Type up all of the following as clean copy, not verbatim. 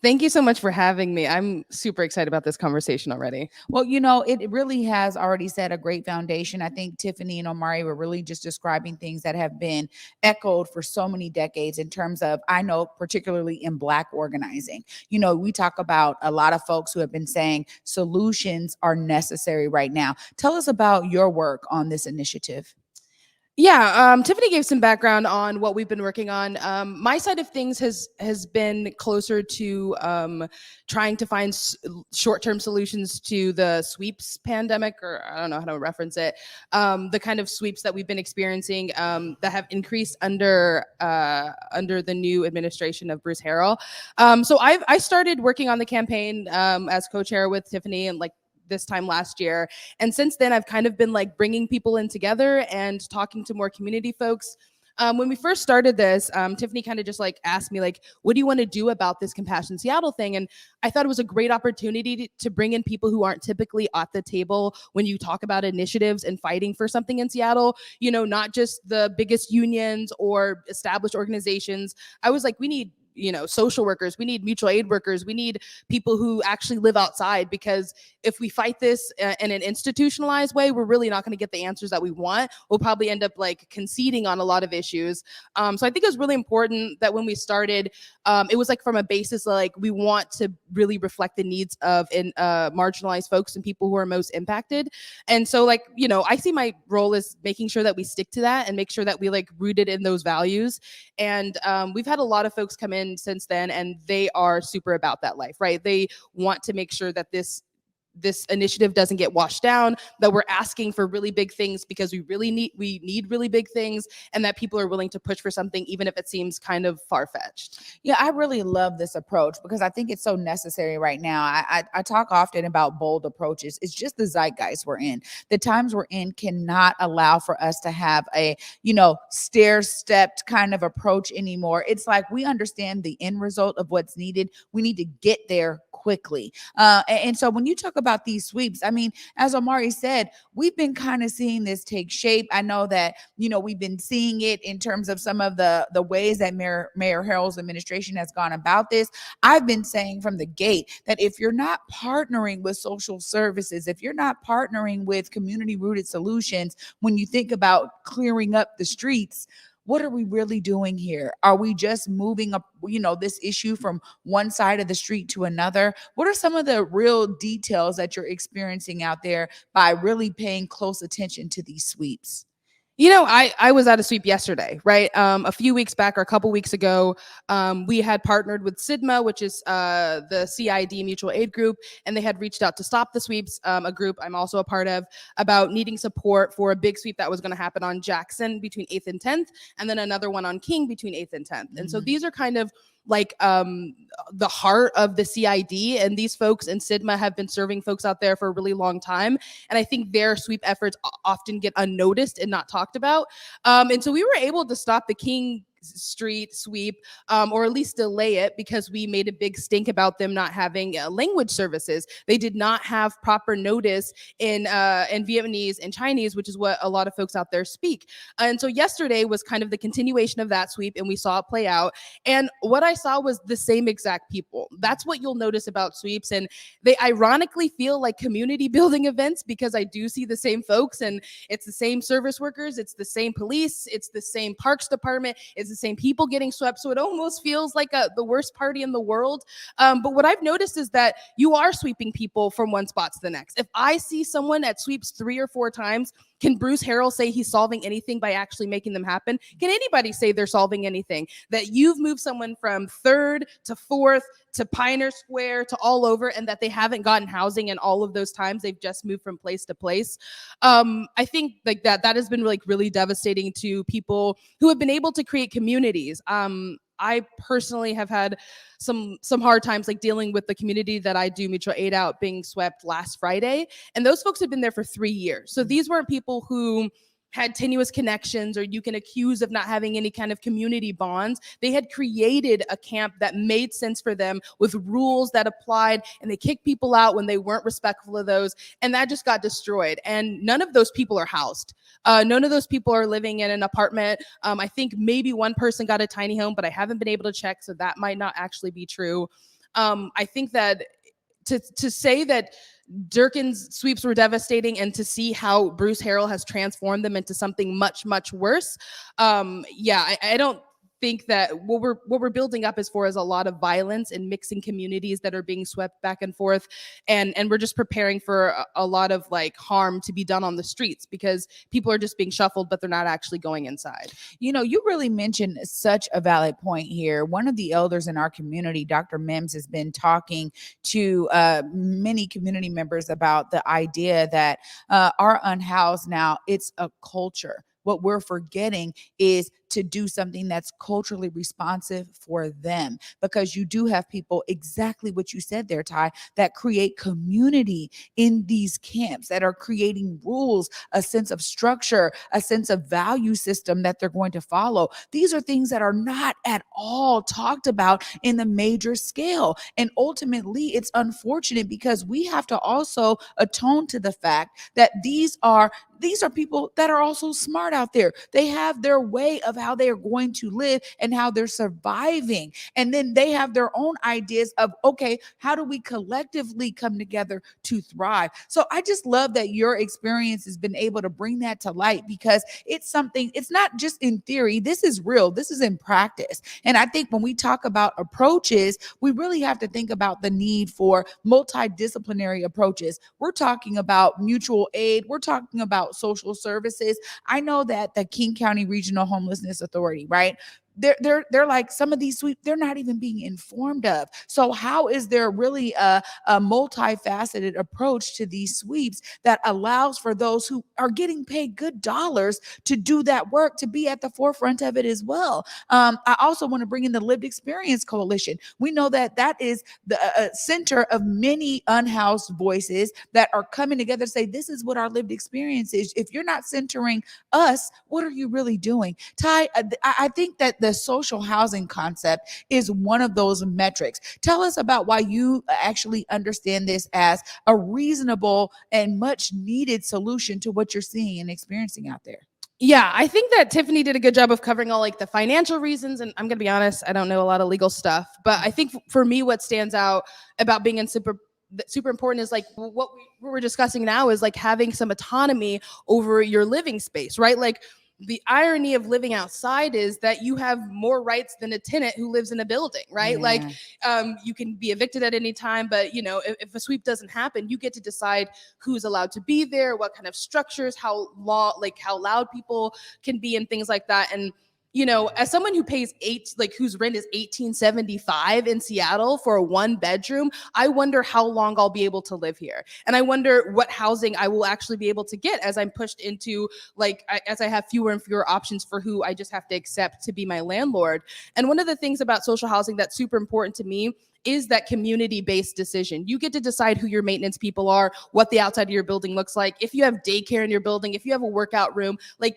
Thank you so much for having me. I'm super excited about this conversation already. Well, it really has already set a great foundation. I think Tiffany and Omari were really just describing things that have been echoed for so many decades in terms of, I know, particularly in Black organizing. We talk about a lot of folks who have been saying solutions are necessary right now. Tell us about your work on this initiative. Yeah, Tiffany gave some background on what we've been working on. My side of things has been closer to trying to find short-term solutions to the sweeps pandemic, or I don't know how to reference it. The kind of sweeps that we've been experiencing that have increased under the new administration of Bruce Harrell. So I started working on the campaign as co-chair with Tiffany and like this time last year. And since then, I've kind of been like bringing people in together and talking to more community folks. When we first started this, Tiffany kind of just like asked me like, what do you want to do about this Compassion Seattle thing? And I thought it was a great opportunity to bring in people who aren't typically at the table when you talk about initiatives and fighting for something in Seattle, not just the biggest unions or established organizations. I was like, we need social workers, we need mutual aid workers, we need people who actually live outside, because if we fight this in an institutionalized way, we're really not going to get the answers that we want. We'll probably end up like conceding on a lot of issues. So I think it was really important that when we started, it was like from a basis of, like, we want to really reflect the needs of marginalized folks and people who are most impacted. And so like, I see my role as making sure that we stick to that and make sure that we like rooted in those values. And we've had a lot of folks come in since then, and they are super about that life, right? They want to make sure that this initiative doesn't get washed down, that we're asking for really big things because we need really big things, and that people are willing to push for something even if it seems kind of far-fetched. Yeah, I really love this approach because I think it's so necessary right now. I talk often about bold approaches. It's just the zeitgeist we're in. The times we're in cannot allow for us to have a, stair-stepped kind of approach anymore. It's like we understand the end result of what's needed. We need to get there quickly. And so when you talk about these sweeps, I mean, as Omari said, we've been kind of seeing this take shape. I know that, we've been seeing it in terms of some of the ways that Mayor Harrell's administration has gone about this. I've been saying from the gate that if you're not partnering with social services, if you're not partnering with community rooted solutions, when you think about clearing up the streets, what are we really doing here? Are we just moving up, this issue from one side of the street to another? What are some of the real details that you're experiencing out there by really paying close attention to these sweeps? I was at a sweep yesterday, right? A few weeks back or a couple weeks ago, we had partnered with SIDMA, which is the CID mutual aid group, and they had reached out to Stop the Sweeps, a group I'm also a part of, about needing support for a big sweep that was going to happen on Jackson between 8th and 10th, and then another one on King between 8th and 10th. And so these are kind of like the heart of the CID, and these folks in SIDMA have been serving folks out there for a really long time, and I think their sweep efforts often get unnoticed and not talked about. And so we were able to stop the King Street sweep, or at least delay it, because we made a big stink about them not having language services. They did not have proper notice in Vietnamese and Chinese, which is what a lot of folks out there speak. And so yesterday was kind of the continuation of that sweep, and we saw it play out. And what I saw was the same exact people. That's what you'll notice about sweeps, and they ironically feel like community building events, because I do see the same folks, and it's the same service workers, it's the same police, it's the same parks department, it's the same people getting swept. So it almost feels like the worst party in the world. But what I've noticed is that you are sweeping people from one spot to the next. If I see someone at sweeps 3 or 4 times, can Bruce Harrell say he's solving anything by actually making them happen? Can anybody say they're solving anything? That you've moved someone from 3rd to 4th to Pioneer Square to all over, and that they haven't gotten housing in all of those times. They've just moved from place to place. I think like that has been like really devastating to people who have been able to create communities. I personally have had some hard times like dealing with the community that I do mutual aid out being swept last Friday. And those folks have been there for 3 years. So these weren't people who had tenuous connections or you can accuse of not having any kind of community bonds. They had created a camp that made sense for them with rules that applied, and they kicked people out when they weren't respectful of those. And that just got destroyed. And none of those people are housed. None of those people are living in an apartment. I think maybe one person got a tiny home, but I haven't been able to check, so that might not actually be true. I think that to say that Durkin's sweeps were devastating and to see how Bruce Harrell has transformed them into something much, much worse. I don't think that what we're building up is a lot of violence and mixing communities that are being swept back and forth, and we're just preparing for a lot of like harm to be done on the streets because people are just being shuffled, but they're not actually going inside. You really mentioned such a valid point here. One of the elders in our community, Dr. Mims, has been talking to many community members about the idea that our unhoused now, it's a culture. What we're forgetting is to do something that's culturally responsive for them, because you do have people, exactly what you said there, Tye, that create community in these camps, that are creating rules, a sense of structure, a sense of value system that they're going to follow. These are things that are not at all talked about in the major scale. And ultimately, it's unfortunate because we have to also atone to the fact that these are people that are also smart out there. They have their way of how they are going to live and how they're surviving. And then they have their own ideas of, okay, how do we collectively come together to thrive? So I just love that your experience has been able to bring that to light, because it's something, it's not just in theory. This is real. This is in practice. And I think when we talk about approaches, we really have to think about the need for multidisciplinary approaches. We're talking about mutual aid. We're talking about social services. I know that the King County Regional Homelessness Authority, right? They're like, some of these sweeps, they're not even being informed of. So how is there really a multifaceted approach to these sweeps that allows for those who are getting paid good dollars to do that work, to be at the forefront of it as well? I also want to bring in the Lived Experience Coalition. We know that that is the center of many unhoused voices that are coming together to say, this is what our lived experience is. If you're not centering us, what are you really doing? Tye, I think that the social housing concept is one of those metrics. Tell us about why you actually understand this as a reasonable and much needed solution to what you're seeing and experiencing out there. Yeah, I think that Tiffany did a good job of covering all like the financial reasons. And I'm going to be honest, I don't know a lot of legal stuff, but I think for me, what stands out about being in super important is like what we're discussing now is like having some autonomy over your living space, right? Like the irony of living outside is that you have more rights than a tenant who lives in a building, right? Yeah. Like you can be evicted at any time, but you know, if a sweep doesn't happen, you get to decide who's allowed to be there, what kind of structures, how loud people can be, and things like that. And you know, as someone who pays whose rent is $18.75 in Seattle for a 1 bedroom, I wonder how long I'll be able to live here, and I wonder what housing I will actually be able to get as I'm pushed into as I have fewer and fewer options for who I just have to accept to be my landlord. And one of the things about social housing that's super important to me is that community-based decision. You get to decide who your maintenance people are, what the outside of your building looks like. If you have daycare in your building, if you have a workout room, like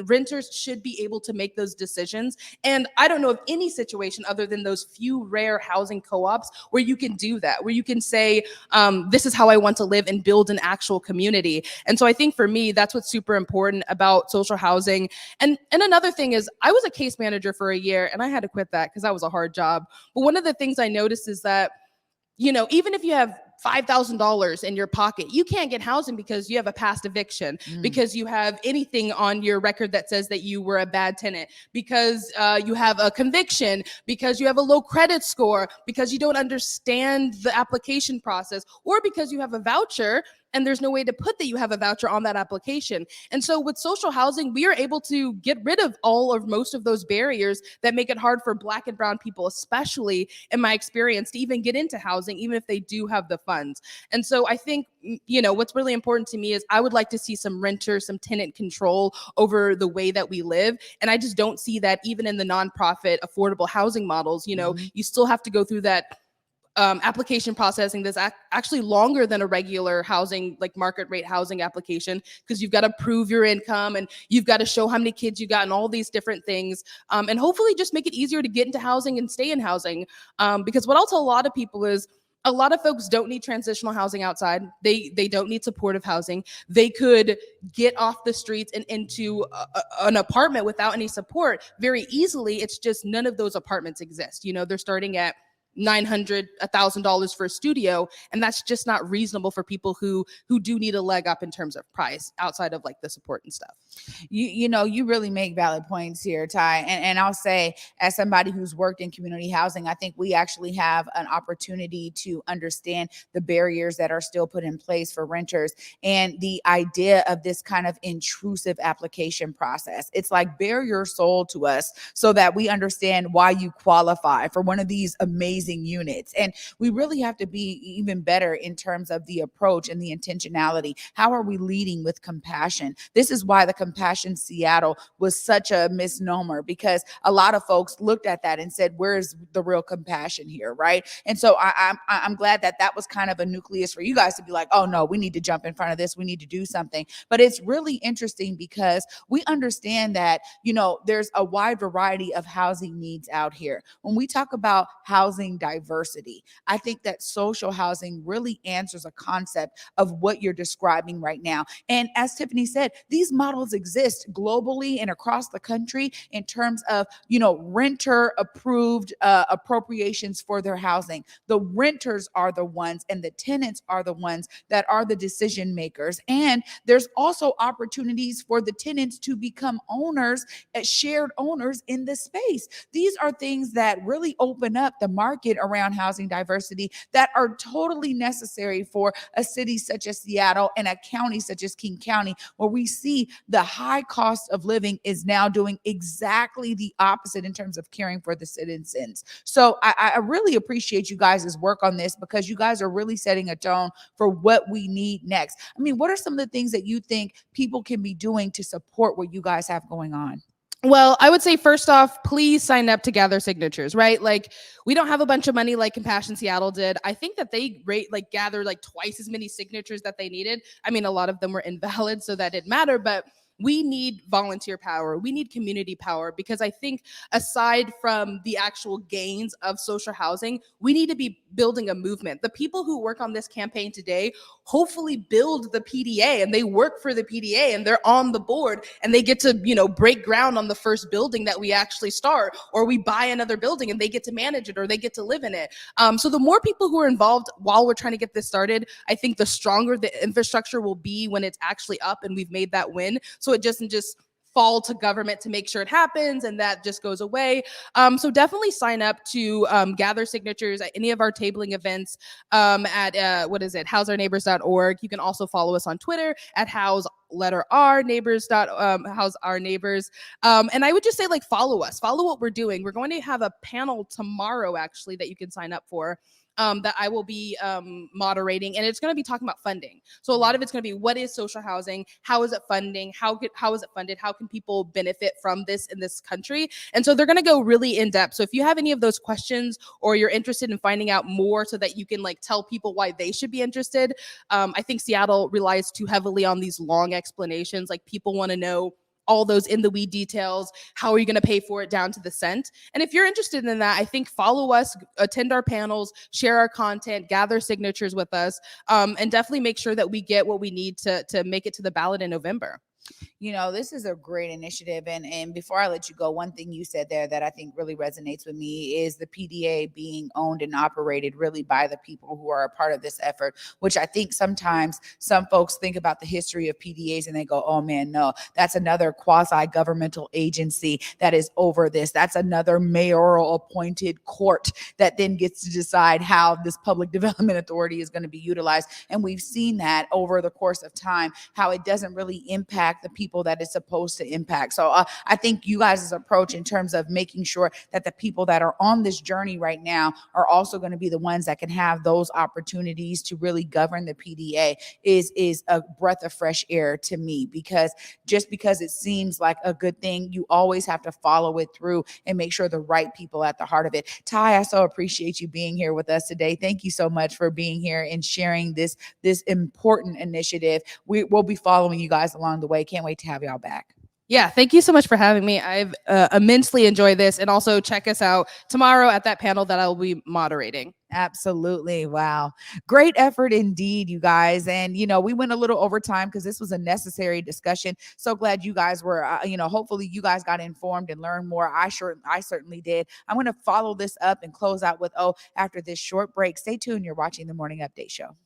renters should be able to make those decisions. And I don't know of any situation other than those few rare housing co-ops where you can do that, where you can say, this is how I want to live and build an actual community. And so I think for me, that's what's super important about social housing. And another thing is I was a case manager for a year and I had to quit that because that was a hard job. But one of the things I noticed is that, you know, even if you have $5,000 in your pocket, you can't get housing because you have a past eviction, because you have anything on your record that says that you were a bad tenant, because you have a conviction, because you have a low credit score, because you don't understand the application process, or because you have a voucher and there's no way to put that you have a voucher on that application. And so with social housing, we are able to get rid of all or most of those barriers that make it hard for Black and brown people, especially in my experience, to even get into housing, even if they do have the funds. And so I think, you know, what's really important to me is I would like to see some renter, some tenant control over the way that we live. And I just don't see that even in the nonprofit affordable housing models. You know, you still have to go through that application processing that's actually longer than a regular housing, like market rate housing application, because you've got to prove your income and you've got to show how many kids you got and all these different things, and hopefully just make it easier to get into housing and stay in housing, because what I'll tell a lot of people is a lot of folks don't need transitional housing outside. They don't need supportive housing. They could get off the streets and into an apartment without any support very easily. It's just none of those apartments exist. You know, they're starting at $900, $1,000 for a studio, and that's just not reasonable for people who do need a leg up in terms of price outside of like the support and stuff. You really make valid points here, Tye. And I'll say, as somebody who's worked in community housing, I think we actually have an opportunity to understand the barriers that are still put in place for renters and the idea of this kind of intrusive application process. It's like barriers sold to us so that we understand why you qualify for one of these amazing units. And we really have to be even better in terms of the approach and the intentionality. How are we leading with compassion? This is why the Compassion Seattle was such a misnomer, because a lot of folks looked at that and said, where's the real compassion here, right? And so I'm glad that that was kind of a nucleus for you guys to be like, oh no, we need to jump in front of this, we need to do something. But it's really interesting because we understand that, there's a wide variety of housing needs out here. When we talk about housing diversity, I think that social housing really answers a concept of what you're describing right now. And as Tiffany said, these models exist globally and across the country in terms of, renter approved appropriations for their housing. The renters are the ones and the tenants are the ones that are the decision makers. And there's also opportunities for the tenants to become owners, shared owners in the space. These are things that really open up the market around housing diversity that are totally necessary for a city such as Seattle and a county such as King County, where we see the high cost of living is now doing exactly the opposite in terms of caring for the citizens. So I really appreciate you guys' work on this, because you guys are really setting a tone for what we need next. I mean, what are some of the things that you think people can be doing to support what you guys have going on? Well, I would say first off, please sign up to gather signatures, right? Like, we don't have a bunch of money like Compassion Seattle did. I think that they gathered like twice as many signatures that they needed. I mean, a lot of them were invalid, so that didn't matter, but we need volunteer power. We need community power, because I think aside from the actual gains of social housing, we need to be building a movement. The people who work on this campaign today hopefully build the PDA, and they work for the PDA, and they're on the board, and they get to, break ground on the first building that we actually start, or we buy another building and they get to manage it, or they get to live in it. So the more people who are involved while we're trying to get this started, I think the stronger the infrastructure will be when it's actually up and we've made that win. So it doesn't just fall to government to make sure it happens and that just goes away. So definitely sign up to gather signatures at any of our tabling events at houseourneighbors.org. You can also follow us on Twitter at house our neighbors. And I would just say, follow us, follow what we're doing. We're going to have a panel tomorrow actually that you can sign up for. That I will be moderating, and it's going to be talking about funding. So a lot of it's going to be, what is social housing? How is it funding? How is it funded? How can people benefit from this in this country? And so they're going to go really in depth. So if you have any of those questions, or you're interested in finding out more so that you can tell people why they should be interested, I think Seattle relies too heavily on these long explanations. People want to know all those in the weed details. How are you going to pay for it down to the cent? And if you're interested in that, I think follow us, attend our panels, share our content, gather signatures with us, and definitely make sure that we get what we need to make it to the ballot in November. This is a great initiative. And before I let you go, one thing you said there that I think really resonates with me is the PDA being owned and operated really by the people who are a part of this effort, which I think sometimes some folks think about the history of PDAs and they go, oh man, no, that's another quasi-governmental agency that is over this. That's another mayoral appointed court that then gets to decide how this public development authority is going to be utilized. And we've seen that over the course of time, how it doesn't really impact the people that it's supposed to impact. So I think you guys' approach in terms of making sure that the people that are on this journey right now are also going to be the ones that can have those opportunities to really govern the PDA is a breath of fresh air to me, because just because it seems like a good thing, you always have to follow it through and make sure the right people at the heart of it. Tye, I so appreciate you being here with us today. Thank you so much for being here and sharing this important initiative. We'll be following you guys along the way. Can't wait to have y'all back. Yeah, thank you so much for having me. I've immensely enjoyed this. And also check us out tomorrow at that panel that I'll be moderating. Absolutely. Wow. Great effort indeed, you guys. And, we went a little over time because this was a necessary discussion. So glad you guys were, hopefully you guys got informed and learned more. I certainly did. I'm going to follow this up and close out with, after this short break. Stay tuned. You're watching the Morning Update Show.